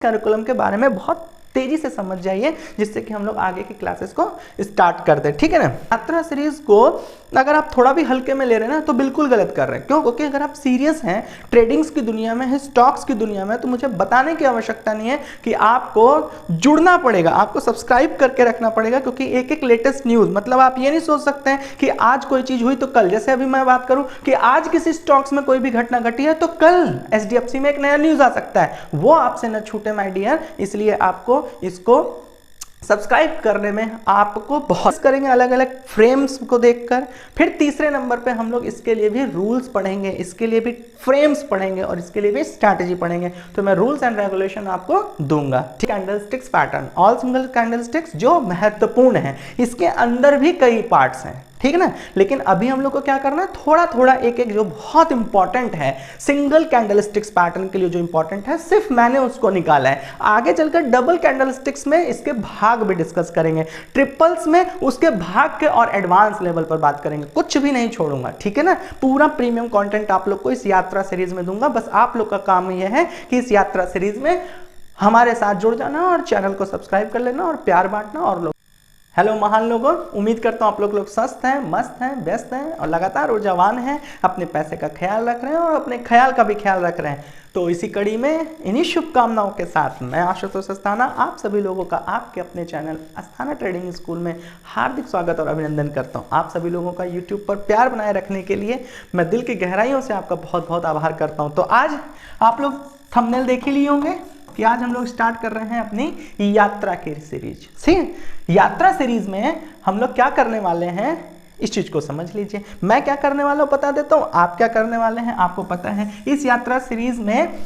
Curriculum के बारे में बहुत तेजी से समझ जाइए, जिससे कि हम लोग आगे की क्लासेस को स्टार्ट कर दें। ठीक है ना। यात्रा सीरीज को अगर आप थोड़ा भी हल्के में ले रहे हैं ना तो बिल्कुल गलत कर रहे हैं। क्यों? क्योंकि अगर आप सीरियस हैं, ट्रेडिंग्स की दुनिया में है, स्टॉक्स की दुनिया में, तो मुझे बताने की आवश्यकता नहीं है कि आपको जुड़ना पड़ेगा, आपको सब्सक्राइब करके रखना पड़ेगा। क्योंकि एक एक लेटेस्ट न्यूज, मतलब आप ये नहीं सोच सकते हैं कि आज कोई चीज हुई तो कल, जैसे अभी मैं बात करूं कि आज किसी स्टॉक्स में कोई भी घटना घटी है तो कल HDFC में एक नया न्यूज आ सकता है, वो आपसे न छूटे माय डियर। इसलिए आपको इसको सब्सक्राइब करने में आपको बहुत करेंगे, अलग अलग फ्रेम्स को देखकर। फिर तीसरे नंबर पे हम लोग इसके लिए भी रूल्स पढ़ेंगे, इसके लिए भी फ्रेम्स पढ़ेंगे और इसके लिए भी स्ट्रैटेजी पढ़ेंगे। तो मैं रूल्स एंड रेगुलेशन आपको दूंगा। Candlesticks pattern, all single candlesticks जो महत्वपूर्ण है, इसके अंदर भी कई पार्ट्स हैं, ठीक है ना। लेकिन अभी हम लोग को क्या करना है, थोड़ा थोड़ा एक एक जो बहुत इंपॉर्टेंट है सिंगल कैंडलस्टिक्स पैटर्न के लिए जो इंपॉर्टेंट है, सिर्फ मैंने उसको निकाला है। आगे चलकर डबल कैंडलस्टिक्स में इसके भाग भी डिस्कस करेंगे, ट्रिपल्स में उसके भाग के और एडवांस लेवल पर बात करेंगे, कुछ भी नहीं छोड़ूंगा, ठीक है ना। पूरा प्रीमियम कंटेंट आप लोग को इस यात्रा सीरीज में दूंगा। बस आप लोग का काम यह है कि इस यात्रा सीरीज में हमारे साथ जुड़ जाना और चैनल को सब्सक्राइब कर लेना और प्यार बांटना। और लोग हेलो महान लोगों, उम्मीद करता हूँ आप लोग स्वस्थ हैं, मस्त हैं, व्यस्त हैं और लगातार ऊर्जावान हैं, अपने पैसे का ख्याल रख रहे हैं और अपने ख्याल का भी ख्याल रख रहे हैं। तो इसी कड़ी में इन्हीं शुभकामनाओं के साथ मैं आशुतोष अस्थाना आप सभी लोगों का आपके अपने चैनल अस्थाना ट्रेडिंग स्कूल में हार्दिक स्वागत और अभिनंदन करता हूँ। आप सभी लोगों का यूट्यूब पर प्यार बनाए रखने के लिए मैं दिल की गहराइयों से आपका बहुत बहुत आभार करता हूँ। तो आज आप लोग थंबनेल देख ही लिए होंगे कि आज हम लोग स्टार्ट कर रहे हैं अपनी यात्रा की सीरीज। ठीक, यात्रा सीरीज में हम लोग क्या करने वाले हैं इस चीज को समझ लीजिए। मैं क्या करने वाला हूं बता देता हूं, आप क्या करने वाले हैं आपको पता है। इस यात्रा सीरीज में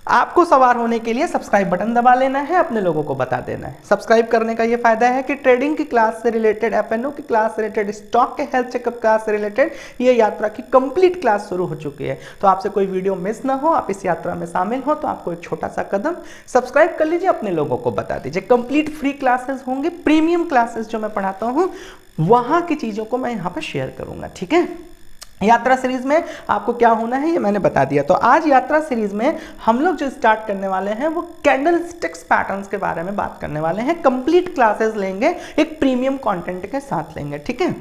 आपको सवार होने के लिए सब्सक्राइब बटन दबा लेना है, अपने लोगों को बता देना है। सब्सक्राइब करने का ये फायदा है कि ट्रेडिंग की क्लास से रिलेटेड, FNO की क्लास से रिलेटेड, स्टॉक के हेल्थ चेकअप क्लास से रिलेटेड ये यात्रा की कंप्लीट क्लास शुरू हो चुकी है। तो आपसे कोई वीडियो मिस ना हो, आप इस यात्रा में शामिल हो, तो आपको एक छोटा सा कदम सब्सक्राइब कर लीजिए, अपने लोगों को बता दीजिए। कंप्लीट फ्री क्लासेस होंगे, प्रीमियम क्लासेस जो मैं पढ़ाता हूँ वहां की चीजों को मैं यहाँ पर शेयर करूंगा, ठीक है। यात्रा सीरीज में आपको क्या होना है ये मैंने बता दिया। तो आज यात्रा सीरीज में हम लोग जो स्टार्ट करने वाले हैं वो कैंडलस्टिक्स पैटर्न्स के बारे में बात करने वाले हैं। कंप्लीट क्लासेस लेंगे, एक प्रीमियम कंटेंट के साथ लेंगे, ठीक है।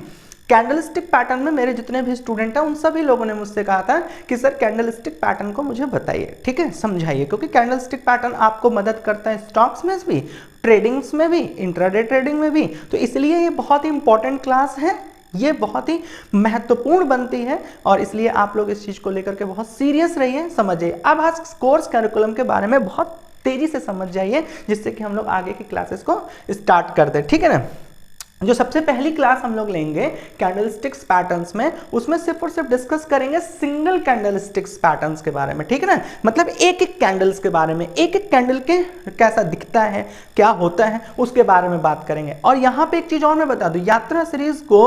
कैंडलस्टिक पैटर्न में मेरे जितने भी स्टूडेंट हैं उन सभी लोगों ने मुझसे कहा था कि सर कैंडलस्टिक पैटर्न को मुझे बताइए, ठीक है, समझाइए। क्योंकि कैंडलस्टिक पैटर्न आपको मदद करता है स्टॉक्स में भी, ट्रेडिंग्स में भी, इंट्राडे ट्रेडिंग में भी। तो इसलिए ये बहुत ही इंपॉर्टेंट क्लास है, ये बहुत ही महत्वपूर्ण बनती है और इसलिए आप लोग इस चीज को लेकर के बहुत सीरियस रहिए, समझिए। अब आज कोर्स करिकुलम के बारे में बहुत तेजी से समझ जाइए, जिससे कि हम लोग आगे की क्लासेस को स्टार्ट कर दें, ठीक है ना। जो सबसे पहली क्लास हम लोग लेंगे कैंडलस्टिक्स पैटर्न्स में, उसमें सिर्फ और सिर्फ डिस्कस करेंगे सिंगल कैंडलस्टिक्स पैटर्न्स के बारे में, ठीक है ना। मतलब एक एक कैंडल्स के बारे में, एक एक कैंडल के कैसा दिखता है, क्या होता है, उसके बारे में बात करेंगे। और यहाँ पे एक चीज और मैं बता दूं, यात्रा सीरीज को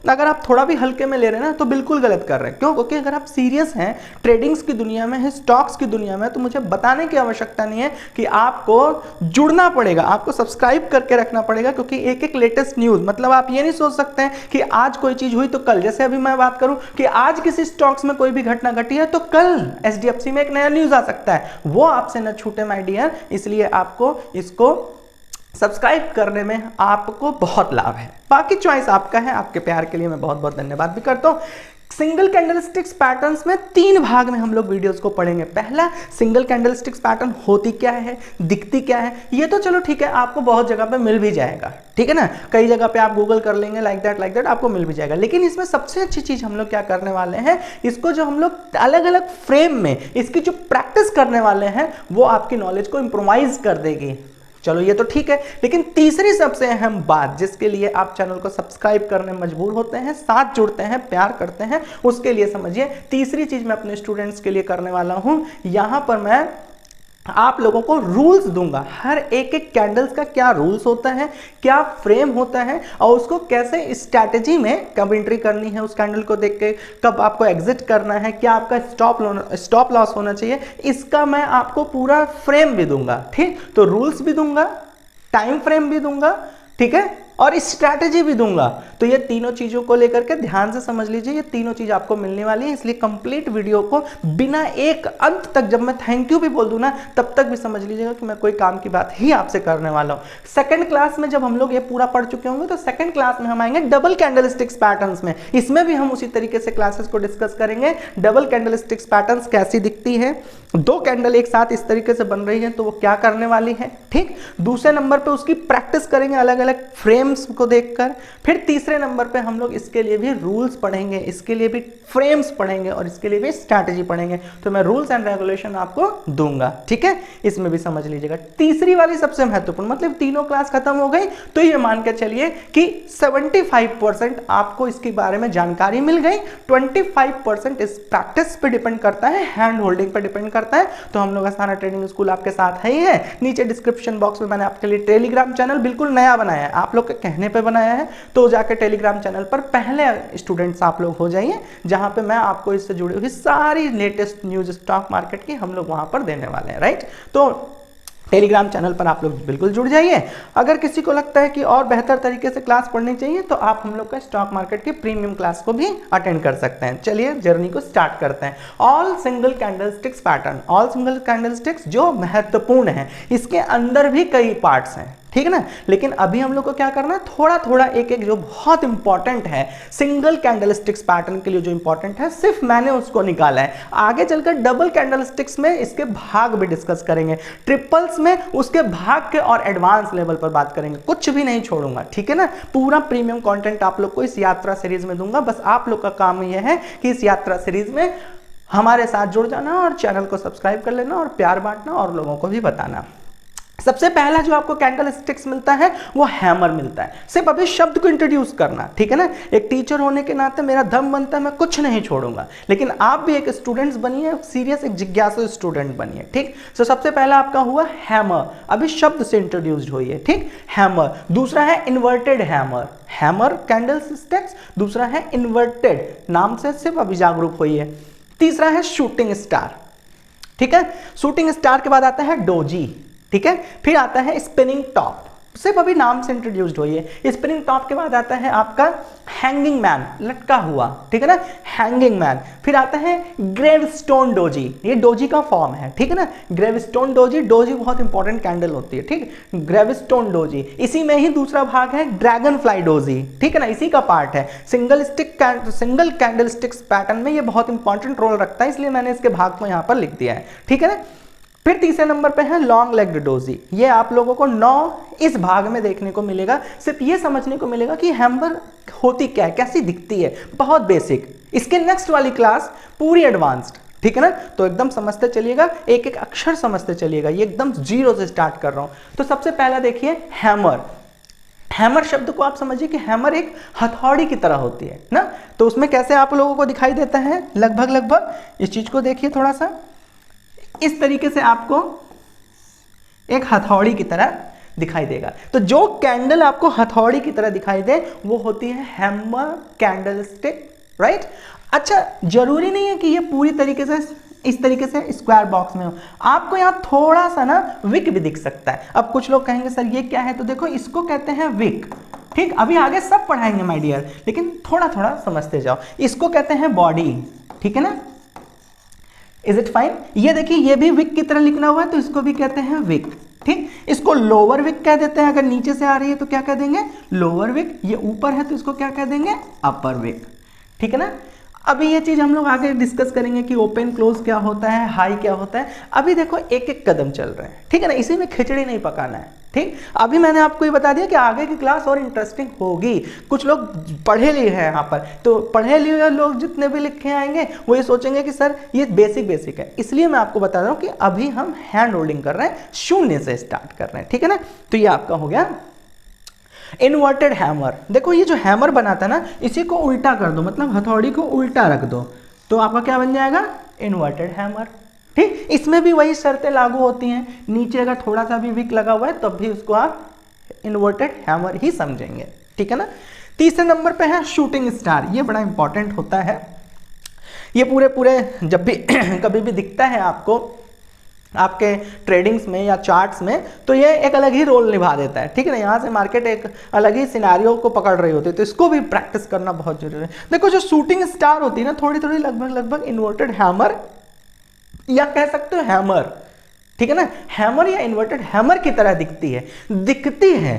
अगर आप थोड़ा भी हल्के में ले रहे हैं ना तो बिल्कुल गलत कर रहे हैं। क्यों? क्योंकि अगर आप सीरियस हैं, ट्रेडिंग्स की दुनिया में है, स्टॉक्स की दुनिया में, तो मुझे बताने की आवश्यकता नहीं है कि आपको जुड़ना पड़ेगा, आपको सब्सक्राइब करके रखना पड़ेगा। क्योंकि एक एक लेटेस्ट न्यूज, मतलब आप ये नहीं सोच सकते हैं कि आज कोई चीज हुई तो कल, जैसे अभी मैं बात करूं कि आज किसी स्टॉक्स में कोई भी घटना घटी है तो कल HDFC में एक नया न्यूज आ सकता है, वो आपसे न छूटे माय डियर। इसलिए आपको इसको सब्सक्राइब करने में आपको बहुत लाभ है। बाकी चॉइस आपका है, आपके प्यार के लिए मैं बहुत बहुत धन्यवाद भी करता हूं। सिंगल कैंडलस्टिक्स पैटर्न्स में 3 भाग में हम लोग वीडियोस को पढ़ेंगे। पहला, सिंगल कैंडलस्टिक्स पैटर्न होती क्या है, दिखती क्या है, ये तो चलो ठीक है, आपको बहुत जगह पे मिल भी जाएगा, ठीक है ना। कई जगह पे आप गूगल कर लेंगे, लाइक दैट आपको मिल भी जाएगा। लेकिन इसमें सबसे अच्छी चीज हम लोग क्या करने वाले हैं, इसको जो हम लोग अलग अलग फ्रेम में इसकी जो प्रैक्टिस करने वाले हैं वो आपकी नॉलेज को इंप्रोवाइज कर देगी। चलो ये तो ठीक है, लेकिन तीसरी सबसे अहम बात जिसके लिए आप चैनल को सब्सक्राइब करने मजबूर होते हैं, साथ जुड़ते हैं, प्यार करते हैं, उसके लिए समझिए। तीसरी चीज मैं अपने स्टूडेंट्स के लिए करने वाला हूं, यहां पर मैं आप लोगों को रूल्स दूंगा। हर एक एक कैंडल्स का क्या रूल्स होता है, क्या फ्रेम होता है और उसको कैसे स्ट्रैटेजी में कब एंट्री करनी है, उस कैंडल को देख के कब आपको एग्जिट करना है, क्या आपका स्टॉप लॉस होना चाहिए, इसका मैं आपको पूरा फ्रेम भी दूंगा, ठीक। तो रूल्स भी दूंगा, टाइम फ्रेम भी दूंगा, ठीक है, और स्ट्रैटेजी भी दूंगा। तो ये तीनों चीजों को लेकर के ध्यान से समझ लीजिए, ये तीनों चीज आपको मिलने वाली है, इसलिए कंप्लीट वीडियो को बिना एक अंत तक, जब मैं थैंक यू भी बोल दूं ना तब तक भी समझ लीजिएगा कि मैं कोई काम की बात ही आपसे करने वाला हूं। सेकंड क्लास में जब हम लोग ये पूरा पढ़ चुके होंगे तो सेकंड क्लास में हम आएंगे डबल कैंडलस्टिक्स पैटर्न्स में, इसमें भी हम उसी तरीके से क्लासेस को डिस्कस करेंगे। डबल कैंडलस्टिक्स पैटर्न्स कैसी दिखती है, दो कैंडल एक साथ इस तरीके से बन रही है तो वो क्या करने वाली है, ठीक। दूसरे नंबर पे उसकी प्रैक्टिस करेंगे अलग अलग फ्रेम्स को देखकर। फिर तीसरे नंबर पे हम लोग इसके लिए भी रूल्स पढ़ेंगे, इसके लिए भी फ्रेम्स पढ़ेंगे और इसके लिए भी स्ट्रैटेजी पढ़ेंगे। तो मैं रूल्स एंड रेगुलेशन आपको दूंगा, ठीक है, इसमें भी समझ लीजिएगा। तीसरी वाली सबसे महत्वपूर्ण, मतलब तीनों क्लास खत्म हो गई तो ये मान के चलिए कि 75% आपको इसके बारे में जानकारी मिल गई, 25% इस प्रैक्टिस पे डिपेंड करता है, हैंड होल्डिंग पे डिपेंड करता है। तो हम लोग आसाना ट्रेनिंग स्कूल आपके साथ है ही है। नीचे डिस्क्रिप्शन बॉक्स में मैंने आपके लिए टेलीग्राम चैनल बिल्कुल नया बनाया है, आप लोग के कहने पे बनाया है, तो जाकर टेलीग्राम चैनल पर पहले स्टूडेंट्स आप लोग हो जाइए, जहां पे मैं आपको इससे जुड़ी हुई सारी लेटेस्ट न्यूज स्टॉक मार्केट की हम लोग वहां पर देने वाले हैं, राइट। तो टेलीग्राम चैनल पर आप लोग बिल्कुल जुड़ जाइए। अगर किसी को लगता है कि और बेहतर तरीके से क्लास पढ़नी चाहिए तो आप हम लोग का स्टॉक मार्केट की प्रीमियम क्लास को भी अटेंड कर सकते हैं। चलिए जर्नी को स्टार्ट करते हैं। All single candlesticks pattern, all single candlesticks जो महत्वपूर्ण है, इसके अंदर भी कई पार्ट्स हैं, ठीक है ना। लेकिन अभी हम लोग को क्या करना है, थोड़ा थोड़ा एक एक जो बहुत इंपॉर्टेंट है सिंगल कैंडलस्टिक्स पैटर्न के लिए जो इंपॉर्टेंट है सिर्फ मैंने उसको निकाला है। आगे चलकर डबल कैंडलस्टिक्स में इसके भाग भी डिस्कस करेंगे, ट्रिपल्स में उसके भाग के और एडवांस लेवल पर बात करेंगे, कुछ भी नहीं छोड़ूंगा, ठीक है ना। पूरा प्रीमियम कंटेंट आप लोग को इस यात्रा सीरीज में दूंगा। बस आप लोग का काम यह है कि इस यात्रा सीरीज में हमारे साथ जुड़ जाना और चैनल को सब्सक्राइब कर लेना और प्यार बांटना और लोगों को भी बताना। सबसे पहला जो आपको कैंडलस्टिक्स मिलता है वो हैमर मिलता है। सिर्फ अभी शब्द को इंट्रोड्यूस करना, ठीक है ना। एक टीचर होने के नाते मेरा दम बनता है, मैं कुछ नहीं छोड़ूंगा, लेकिन आप भी एक स्टूडेंट्स बनिए, सीरियस एक जिज्ञासु स्टूडेंट बनिए, ठीक। तो सबसे पहला आपका हुआ हैमर, अभी शब्द से इंट्रोड्यूस्ड हुई है, ठीक, हैमर। दूसरा है इन्वर्टेड हैमर, हैमर कैंडलस्टिक्स, दूसरा है इन्वर्टेड, नाम से सिर्फ अभी जागरूक हुई है। तीसरा है शूटिंग स्टार, ठीक है। शूटिंग स्टार के बाद आता है डोजी, ठीक है। फिर आता है स्पिनिंग टॉप, सिर्फ अभी नाम से इंट्रोड्यूस्ड हुई है। स्पिनिंग टॉप के बाद आता है आपका हैंगिंग मैन, लटका हुआ, ठीक है ना, हैंगिंग मैन। फिर आता है ग्रेवस्टोन डोजी, ये डोजी का फॉर्म है, ठीक है ना। ग्रेवस्टोन डोजी, डोजी बहुत इंपॉर्टेंट कैंडल होती है, ठीक। ग्रेवस्टोन डोजी, इसी में ही दूसरा भाग है ड्रैगन फ्लाई डोजी, ठीक है ना, इसी का पार्ट है। सिंगल कैंडल स्टिक्स पैटर्न में ये बहुत इंपॉर्टेंट रोल रखता है, इसलिए मैंने इसके भाग को यहाँ पर लिख दिया है, ठीक है ना। फिर तीसरे नंबर पे है लॉन्ग लेग्ड डोजी, ये आप लोगों को 9 इस भाग में देखने को मिलेगा। सिर्फ ये समझने को मिलेगा कि हैमर होती क्या है, कैसी दिखती है, बहुत बेसिक। इसके नेक्स्ट वाली क्लास पूरी एडवांस्ड, ठीक है ना। तो एकदम समझते चलिएगा, एक एक अक्षर समझते चलिएगा, ये एकदम जीरो से स्टार्ट कर रहा हूं। तो सबसे पहला देखिए हैमर। हैमर शब्द को आप समझिए कि हैमर एक हथौड़ी की तरह होती है ना। तो उसमें कैसे आप लोगों को दिखाई देता है, लगभग इस चीज को देखिए थोड़ा सा, इस तरीके से आपको एक हथौड़ी की तरह दिखाई देगा। तो जो कैंडल आपको हथौड़ी की तरह दिखाई दे वो होती है हैमर कैंडलस्टिक, राइट। अच्छा, जरूरी नहीं है कि ये पूरी तरीके से इस तरीके से स्क्वायर बॉक्स में हो, आपको यहां थोड़ा सा ना विक भी दिख सकता है। अब कुछ लोग कहेंगे सर ये क्या है, तो देखो इसको कहते हैं विक, ठीक। अभी आगे सब पढ़ाएंगे माय डियर, लेकिन थोड़ा थोड़ा समझते जाओ। इसको कहते हैं बॉडी, ठीक है ना। Is it fine. ये देखिए ये भी विक की तरह लिखना हुआ है, तो इसको भी कहते हैं विक, ठीक। इसको लोअर विक कह देते हैं, अगर नीचे से आ रही है तो क्या कह देंगे, लोअर विक। ये ऊपर है तो इसको क्या कह देंगे, अपर विक, ठीक है ना। अभी ये चीज हम लोग आगे डिस्कस करेंगे कि ओपन क्लोज क्या होता है, हाई क्या होता है। अभी देखो एक एक कदम चल रहे हैं, ठीक है ना, इसी में खिचड़ी नहीं पकाना है, ठीक। अभी मैंने आपको ये बता दिया कि आगे की क्लास और इंटरेस्टिंग होगी। कुछ लोग पढ़े लिए हैं यहाँ पर, तो पढ़े लिए लोग जितने भी लिखे आएंगे वो ये सोचेंगे कि सर ये बेसिक है, इसलिए मैं आपको बता रहा हूँ कि अभी हम हैंड होल्डिंग कर रहे हैं, शून्य से स्टार्ट कर रहे हैं, ठीक है ना। तो ये आपका हो गया इन्वर्टेड हैमर। देखो ये जो हैमर बनाता है ना, इसी को उल्टा कर दो, मतलब हथौड़ी को उल्टा रख दो, तो आपका क्या बन जाएगा, इन्वर्टेड हैमर, ठीक। इसमें भी वही शर्तें लागू होती हैं, नीचे अगर थोड़ा सा भी विक लगा हुआ है तब भी उसको आप इन्वर्टेड हैमर ही समझेंगे, ठीक है ना। तीसरे नंबर पे है शूटिंग स्टार, ये बड़ा इंपॉर्टेंट होता है। ये पूरे जब भी कभी भी दिखता है आपको आपके ट्रेडिंग्स में या चार्ट्स में, तो ये एक अलग ही रोल निभा देता है, ठीक है ना। यहाँ से मार्केट एक अलग ही सिनारियो को पकड़ रही होती है, तो इसको भी प्रैक्टिस करना बहुत जरूरी है। देखो जो शूटिंग स्टार होती है ना, थोड़ी थोड़ी लगभग इन्वर्टेड हैमर या कह सकते हो हैमर, ठीक है ना, हैमर या इन्वर्टेड हैमर की तरह दिखती है,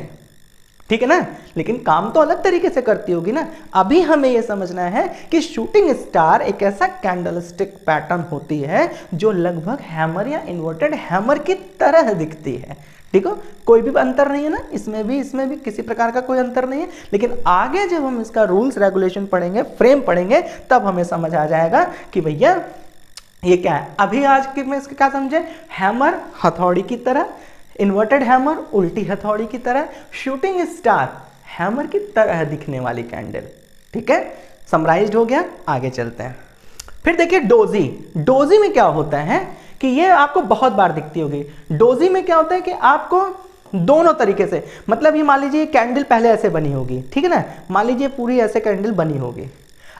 ठीक है ना, लेकिन काम तो अलग तरीके से करती होगी ना। अभी हमें यह समझना है कि शूटिंग स्टार एक ऐसा कैंडलस्टिक पैटर्न होती है जो लगभग हैमर या इन्वर्टेड हैमर की तरह दिखती है, ठीक है। कोई भी अंतर नहीं है ना, इसमें भी किसी प्रकार का कोई अंतर नहीं है, लेकिन आगे जब हम इसका रूल्स रेगुलेशन पढ़ेंगे, फ्रेम पढ़ेंगे, तब हमें समझ आ जाएगा कि भैया ये क्या है। अभी आज के में इसका क्या समझे, हैमर हथौड़ी की तरह, इन्वर्टेड हैमर उल्टी हथौड़ी की तरह, शूटिंग स्टार हैमर की तरह दिखने वाली कैंडल, ठीक है। समराइज्ड हो गया, आगे चलते हैं। फिर देखिए डोजी में क्या होता है कि ये आपको बहुत बार दिखती होगी। डोजी में क्या होता है कि आपको दोनों तरीके से, मतलब ये मान लीजिए कैंडल पहले ऐसे बनी होगी, ठीक है ना, मान लीजिए पूरी ऐसे कैंडल बनी होगी,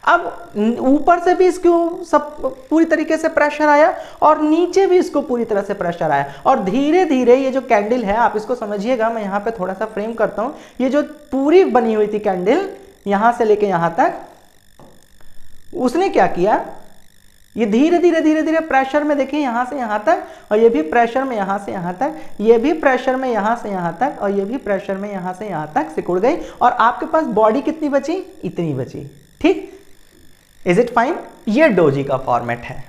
अब ऊपर से भी इसको सब पूरी तरीके से प्रेशर आया और नीचे भी इसको पूरी तरह से प्रेशर आया, और धीरे धीरे ये जो कैंडल है, आप इसको समझिएगा, मैं यहाँ पे थोड़ा सा फ्रेम करता हूँ। ये जो पूरी बनी हुई थी कैंडल यहाँ से लेके यहाँ तक, उसने क्या किया, ये धीरे धीरे प्रेशर में, देखिए यहाँ से यहाँ तक, और ये भी प्रेशर में यहाँ से यहाँ तक, ये भी प्रेशर में यहाँ से यहाँ तक, और ये भी प्रेशर में यहाँ से यहाँ तक सिकुड़ गई, और आपके पास बॉडी कितनी बची, इतनी बची, ठीक। Is it fine. ये डोजी का फॉर्मेट है,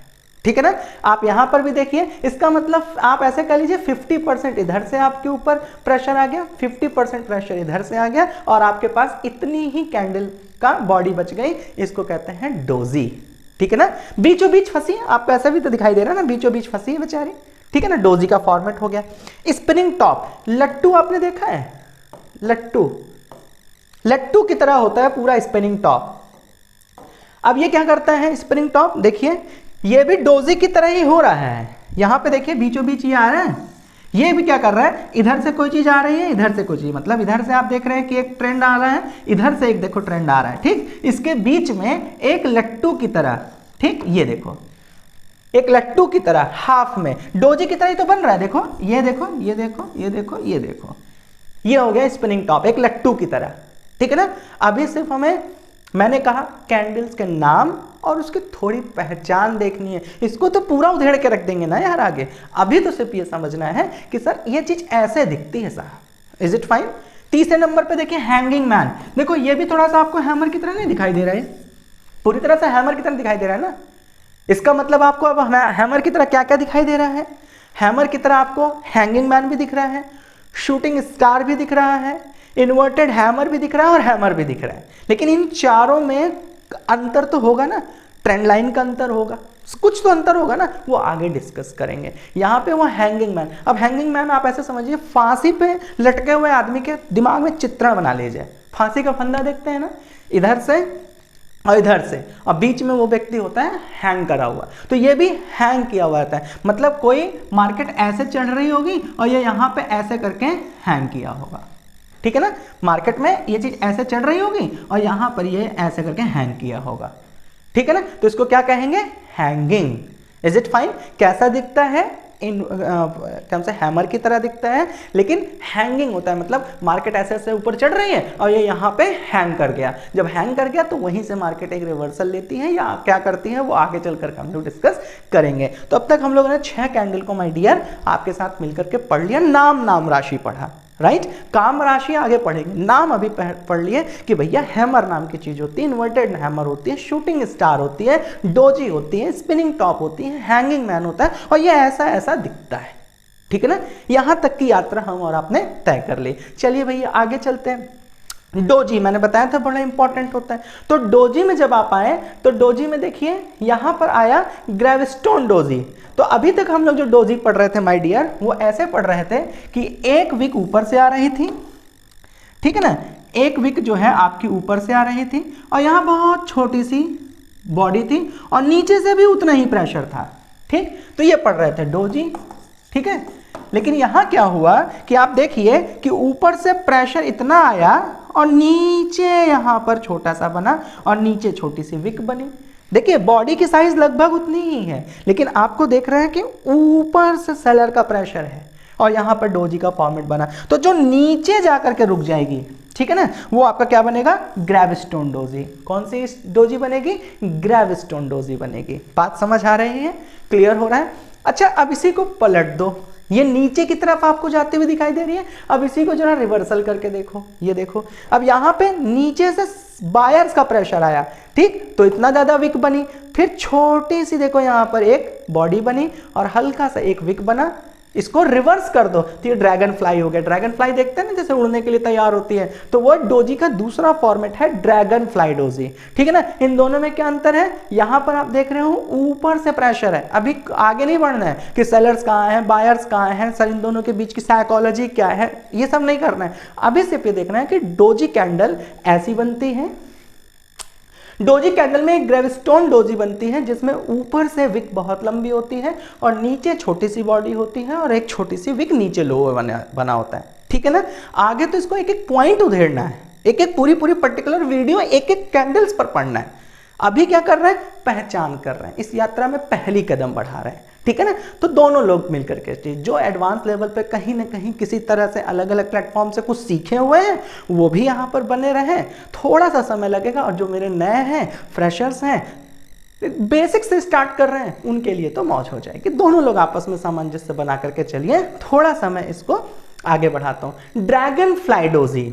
ठीक है ना। आप यहां पर भी देखिए, इसका मतलब आप ऐसे कह लीजिए 50% इधर से आपके ऊपर प्रेशर आ गया, 50% प्रेशर इधर से आ गया, और आपके पास इतनी ही कैंडल का बॉडी बच गई, इसको कहते हैं डोजी, ठीक है ना। बीचों बीच फंसी, आपको ऐसा भी तो दिखाई दे रहा है ना, बीचों बीच फंसी है बेचारी, ठीक है ना। डोजी का फॉर्मेट हो गया। स्पिनिंग टॉप, लट्टू आपने देखा है, लट्टू की तरह होता है पूरा स्पिनिंग टॉप। अब ये क्या करता है स्प्रिंग टॉप, देखिए ये भी डोजी की तरह ही हो रहा है। यहां पे देखिए बीचों बीच ये आ रहा है, ये भी क्या कर रहा है, इधर से कोई चीज आ रही है, इधर से कोई चीज, मतलब इधर से आप देख रहे हैं कि एक ट्रेंड आ रहा है, इधर से एक देखो ट्रेंड आ रहा है, ठीक। इसके बीच में एक लट्टू की तरह, ठीक, ये देखो एक लट्टू की तरह हाफ में डोजी की तरह ही तो बन रहा है। देखो ये देखो, ये देखो, ये देखो, ये देखो, ये हो गया स्पिनिंग टॉप, एक लट्टू की तरह, ठीक है ना। अभी सिर्फ हमें, मैंने कहा कैंडल्स के नाम और उसकी थोड़ी पहचान देखनी है, इसको तो पूरा उधेड़ के रख देंगे ना यार आगे। अभी तो सिर्फ ये समझना है कि सर ये चीज ऐसे दिखती है साहब। Is it fine. तीसरे नंबर पे देखिए हैंगिंग मैन, देखो ये भी थोड़ा सा आपको हैमर की तरह नहीं दिखाई दे रहा है, पूरी तरह से हैमर की तरह दिखाई दे रहा है ना। इसका मतलब आपको अब हैमर की तरह क्या क्या दिखाई दे रहा है, हैमर की तरह आपको हैंगिंग मैन भी दिख रहा है, शूटिंग स्टार भी दिख रहा है, इन्वर्टेड हैमर भी दिख रहा है और हैमर भी दिख रहा है। लेकिन इन चारों में अंतर तो होगा ना, ट्रेंड लाइन का अंतर होगा, कुछ तो अंतर होगा ना, वो आगे डिस्कस करेंगे। यहाँ पे वो हैंगिंग मैन, अब हैंगिंग मैन आप ऐसे समझिए फांसी पे लटके हुए आदमी के दिमाग में चित्रण बना लीजिए। फांसी का फंदा देखते हैं ना, इधर से और इधर से, और बीच में वो व्यक्ति होता है हैंग करा हुआ, तो ये भी हैंग किया हुआ रहता है। मतलब कोई मार्केट ऐसे चढ़ रही होगी और ये यहाँ पे ऐसे करके हैंग किया होगा, ठीक है ना। मार्केट में ये चीज ऐसे चढ़ रही होगी और यहां पर ये ऐसे करके हैंग किया होगा, ठीक है ना। तो इसको क्या कहेंगे, हैंगिंग। Is it fine. कैसा दिखता है, इन टर्म से हैमर की तरह दिखता है, लेकिन हैंगिंग होता है, मतलब मार्केट ऐसे ऐसे ऊपर चढ़ रही है और ये यहाँ पे हैंग कर गया। जब हैंग कर गया तो वहीं से मार्केट एक रिवर्सल लेती है या क्या करती है, वो आगे चलकर हम लोग डिस्कस करेंगे। तो अब तक हम लोगों ने 6 कैंडल को माय डियर आपके साथ मिलकर के पढ़ लिया। नाम राशि पढ़ा, राइट। काम राशि आगे पढ़ेंगे, नाम अभी पढ़ लिए कि भैया हैमर नाम की चीज होती है, इन्वर्टेड हैमर होती है, शूटिंग स्टार होती है, डोजी होती है, स्पिनिंग टॉप होती है, हैंगिंग मैन होता है, और ये ऐसा ऐसा दिखता है, ठीक है ना। यहां तक की यात्रा हम और आपने तय कर ली। चलिए भैया आगे चलते हैं। डोजी मैंने बताया था बड़ा इंपॉर्टेंट होता है। तो डोजी में जब आप आए तो डोजी में देखिए यहां पर आया ग्रेविस्टोन डोजी। तो अभी तक हम लोग जो डोजी पढ़ रहे थे माय डियर, वो ऐसे पढ़ रहे थे कि एक विक ऊपर से आ रही थी, ठीक है ना, एक विक जो है आपकी ऊपर से आ रही थी और यहां बहुत छोटी सी बॉडी थी और नीचे से भी उतना ही प्रेशर था, ठीक। तो ये पढ़ रहे थे डोजी, ठीक है। लेकिन यहां क्या हुआ कि आप देखिए कि ऊपर से प्रेशर इतना आया और नीचे यहां पर छोटा सा बना और नीचे छोटी सी विक बनी, देखिए बॉडी की साइज लगभग उतनी ही है, लेकिन आपको देख रहे हैं कि ऊपर से सेलर का प्रेशर है और यहाँ पर डोजी का फॉर्मेट बना, तो जो नीचे जाकर के रुक जाएगी, ठीक है ना, वो आपका क्या बनेगा, ग्रेविस्टोन डोजी। कौन सी डोजी बनेगी, ग्रेविस्टोन डोजी बनेगी। बात समझ आ रही है, क्लियर हो रहा है। अच्छा अब इसी को पलट दो, ये नीचे की तरफ आपको जाते हुए दिखाई दे रही है। अब इसी को जरा रिवर्सल करके देखो, ये देखो, अब यहाँ पे नीचे से बायर्स का प्रेशर आया, ठीक, तो इतना ज्यादा विक बनी, फिर छोटी सी देखो यहाँ पर एक बॉडी बनी और हल्का सा एक विक बना, इसको रिवर्स कर दो तो ये ड्रैगन फ्लाई हो गया। ड्रैगन फ्लाई देखते हैं ना जैसे उड़ने के लिए तैयार होती है, तो वो डोजी का दूसरा फॉर्मेट है ड्रैगन फ्लाई डोजी, ठीक है ना। इन दोनों में क्या अंतर है, यहां पर आप देख रहे हो ऊपर से प्रेशर है, अभी आगे नहीं बढ़ना है कि सेलर्स कहाँ हैं, बायर्स कहाँ हैं, सर इन दोनों के बीच की साइकोलॉजी क्या है, ये सब नहीं करना है। अभी सिर्फ ये देखना है कि डोजी कैंडल ऐसी बनती है, डोजी कैंडल में एक ग्रेविस्टोन डोजी बनती है जिसमें ऊपर से विक बहुत लंबी होती है और नीचे छोटी सी बॉडी होती है और एक छोटी सी विक नीचे लोअर बना होता है, ठीक है ना। आगे तो इसको एक एक पॉइंट उधेड़ना है, एक एक पूरी पर्टिकुलर वीडियो एक एक कैंडल्स पर पढ़ना है। अभी क्या कर रहे हैं, पहचान कर रहे हैं, इस यात्रा में पहली कदम बढ़ा रहे हैं, ठीक है ना। तो दोनों लोग मिलकर के जो एडवांस लेवल पे कहीं ना कहीं किसी तरह से अलग अलग प्लेटफॉर्म से कुछ सीखे हुए हैं वो भी यहाँ पर बने रहें, थोड़ा सा समय लगेगा। और जो मेरे नए हैं, फ्रेशर्स हैं, बेसिक से स्टार्ट कर रहे हैं, उनके लिए तो मौज हो जाएगी। दोनों लोग आपस में सामंजस्य बना करके चलिए। थोड़ा सा मैं इसको आगे बढ़ाता हूँ। ड्रैगन फ्लाई डोजी,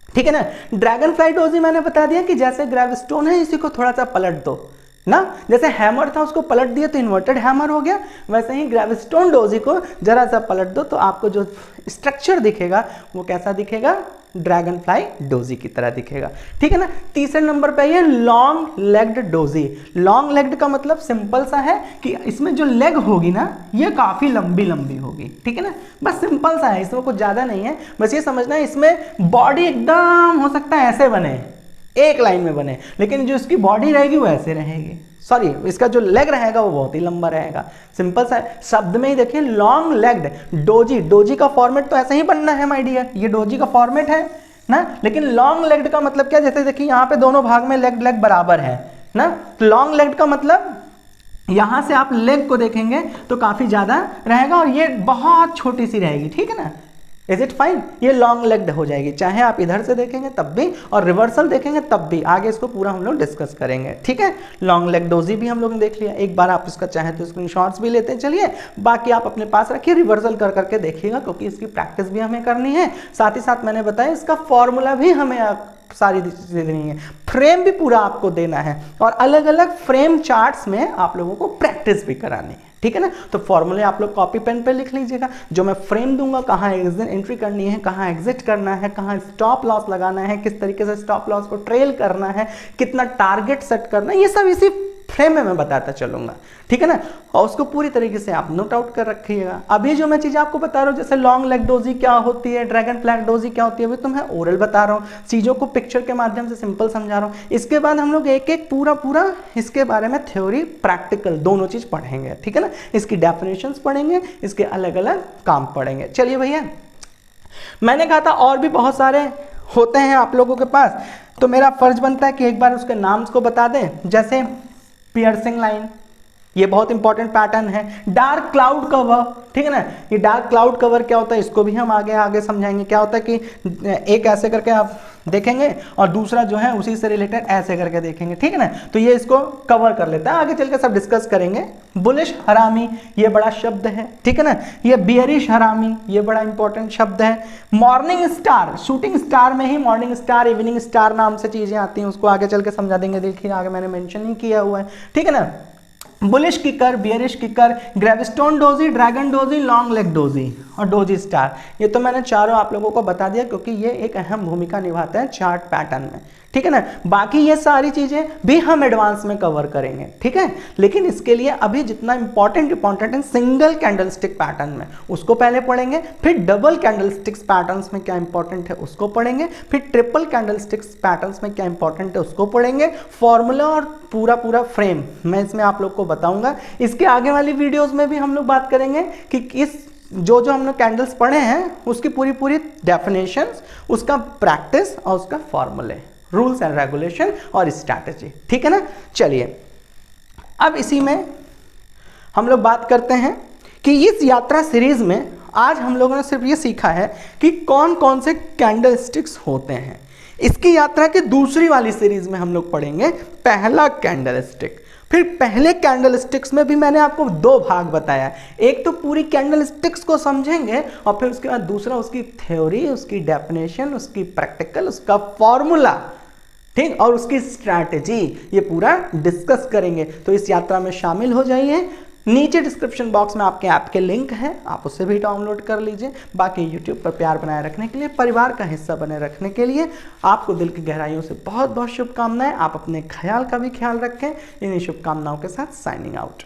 ठीक है ना। ड्रैगन फ्लाई डोजी मैंने बता दिया कि जैसे ग्रेविस्टोन है इसी को थोड़ा सा पलट दो ना, जैसे हैमर था उसको पलट दिया तो इन्वर्टेड हैमर हो गया, वैसे ही ग्रेविस्टोन डोजी को जरा सा पलट दो तो आपको जो स्ट्रक्चर दिखेगा वो कैसा दिखेगा, ड्रैगन फ्लाई डोजी की तरह दिखेगा, ठीक है ना। तीसरे नंबर पे ये long legged doji. Long legged का मतलब सिंपल सा है कि इसमें जो लेग होगी ना ये काफी लंबी लंबी होगी, ठीक है ना। बस सिंपल सा है, इसमें कुछ ज्यादा नहीं है, बस ये समझना है इसमें बॉडी एकदम हो सकता है ऐसे बने, एक लाइन में बने, लेकिन जो इसकी बॉडी रहेगी वो ऐसे रहेगी, सॉरी इसका जो लेग रहेगा वो बहुत ही लंबा रहेगा। सिंपल सा शब्द में ही देखिए, लॉन्ग लेग्ड डोजी। डोजी का फॉर्मेट तो ऐसा ही बनना है माय डियर, ये डोजी का फॉर्मेट है ना। लेकिन लॉन्ग लेग्ड का मतलब क्या, जैसे देखिए यहाँ पे दोनों भाग में लेग बराबर है ना। लॉन्ग लेग्ड का मतलब यहां से आप लेग को देखेंगे तो काफी ज्यादा रहेगा और ये बहुत छोटी सी रहेगी, ठीक है ना। इज इट फाइन, ये लॉन्ग लेग्ड हो जाएगी, चाहे आप इधर से देखेंगे तब भी और रिवर्सल देखेंगे तब भी। आगे इसको पूरा हम लोग डिस्कस करेंगे, ठीक है। लॉन्ग लेग डोजी भी हम लोग ने देख लिया, एक बार आप इसका चाहे तो स्क्रीनशॉट्स भी लेते चलिए, बाकी आप अपने पास रखिए, रिवर्सल कर करके देखिएगा क्योंकि इसकी प्रैक्टिस भी हमें करनी है। साथ ही साथ मैंने बताया इसका फॉर्मूला भी हमें सारी चीजें देनी है, फ्रेम भी पूरा आपको देना है और अलग अलग फ्रेम चार्ट्स में आप लोगों को प्रैक्टिस भी करानी है, ठीक है ना। तो फॉर्मूले आप लोग कॉपी पेन पे लिख लीजिएगा, जो मैं फ्रेम दूंगा, कहाँ एंट्री करनी है, कहाँ एग्जिट करना है, कहाँ स्टॉप लॉस लगाना है, किस तरीके से स्टॉप लॉस को ट्रेल करना है, कितना टारगेट सेट करना है, ये सब इसी फ्रेम में मैं बताता चलूंगा, ठीक है ना। और उसको पूरी तरीके से आप नोट आउट कर रखिएगा। अभी जो मैं चीजें आपको बता रहा हूँ जैसे लॉन्ग लेग डोजी क्या होती है, ड्रैगन फ्लाई डोजी क्या होती है, अभी तो मैं ओरल बता रहा हूँ, चीजों को पिक्चर के माध्यम से सिंपल समझा रहा हूँ। इसके बाद हम लोग एक एक पूरा इसके बारे में थ्योरी प्रैक्टिकल दोनों चीज पढ़ेंगे, ठीक है ना। इसकी डेफिनेशंस पढ़ेंगे, इसके अलग अलग काम पढ़ेंगे। चलिए भैया, मैंने कहा था और भी बहुत सारे होते हैं आप लोगों के पास, तो मेरा फर्ज बनता है कि एक बार उसके नाम्स को बता दें। जैसे पियर्सिंग लाइन, ये बहुत इंपॉर्टेंट पैटर्न है। डार्क क्लाउड कवर, ठीक है ना। ये डार्क क्लाउड कवर क्या होता है इसको भी हम आगे समझाएंगे। क्या होता है कि एक ऐसे करके आप देखेंगे और दूसरा जो है उसी से रिलेटेड ऐसे करके देखेंगे, ठीक है ना। तो ये इसको कवर कर लेता है, आगे चल के सब डिस्कस करेंगे। बुलिश हरामी, ये बड़ा शब्द है, ठीक है ना। ये बियरिश हरामी, ये बड़ा इंपॉर्टेंट शब्द है। मॉर्निंग स्टार, शूटिंग स्टार में ही मॉर्निंग स्टार, इवनिंग स्टार नाम से चीजें आती हैं, उसको आगे चल के समझा देंगे। देखिए आगे मैंने मेंशन नहीं किया हुआ है, ठीक है ना। Bullish kicker, bearish kicker, gravestone doji, dragon doji, long leg doji और डोजी स्टार, ये तो मैंने चारों आप लोगों को बता दिया क्योंकि ये एक अहम भूमिका निभाते हैं चार्ट पैटर्न में, ठीक है ना। बाकी ये सारी चीजें भी हम एडवांस में कवर करेंगे, ठीक है। लेकिन इसके लिए अभी जितना इंपॉर्टेंट है सिंगल कैंडलस्टिक पैटर्न में उसको पहले पढ़ेंगे, फिर डबल कैंडलस्टिक्स पैटर्न्स में क्या इंपॉर्टेंट है उसको पढ़ेंगे, फिर ट्रिपल कैंडलस्टिक्स पैटर्न्स में क्या इंपॉर्टेंट है उसको पढ़ेंगे। फॉर्मूला और पूरा फ्रेम मैं इसमें आप लोग को बताऊंगा। इसके आगे वाली वीडियोस में भी हम लोग बात करेंगे कि इस जो हम लोग कैंडल्स पढ़े हैं उसकी पूरी डेफिनेशंस, उसका प्रैक्टिस और उसका फॉर्मूले, रूल्स एंड रेगुलेशन और स्ट्रैटेजी, ठीक है ना। चलिए अब इसी में हम लोग बात करते हैं कि इस यात्रा सीरीज में आज हम लोगों ने सिर्फ ये सीखा है कि कौन कौन से कैंडल स्टिक्स होते हैं। इसकी यात्रा की दूसरी वाली सीरीज में हम लोग पढ़ेंगे पहला कैंडल स्टिक। फिर पहले कैंडल स्टिक्स में भी मैंने आपको दो भाग बताया, एक तो पूरी कैंडल स्टिक्स को समझेंगे और फिर उसके बाद दूसरा उसकी थ्योरी, उसकी डेफिनेशन, उसकी प्रैक्टिकल, उसका फॉर्मूला, ठीक, और उसकी स्ट्रैटेजी, ये पूरा डिस्कस करेंगे। तो इस यात्रा में शामिल हो जाइए। नीचे डिस्क्रिप्शन बॉक्स में आपके ऐप के लिंक है, आप उससे भी डाउनलोड कर लीजिए। बाकी यूट्यूब पर प्यार बनाए रखने के लिए, परिवार का हिस्सा बने रखने के लिए आपको दिल की गहराइयों से बहुत बहुत शुभकामनाएं। आप अपने ख्याल का भी ख्याल रखें। इन्हीं शुभकामनाओं के साथ साइनिंग आउट।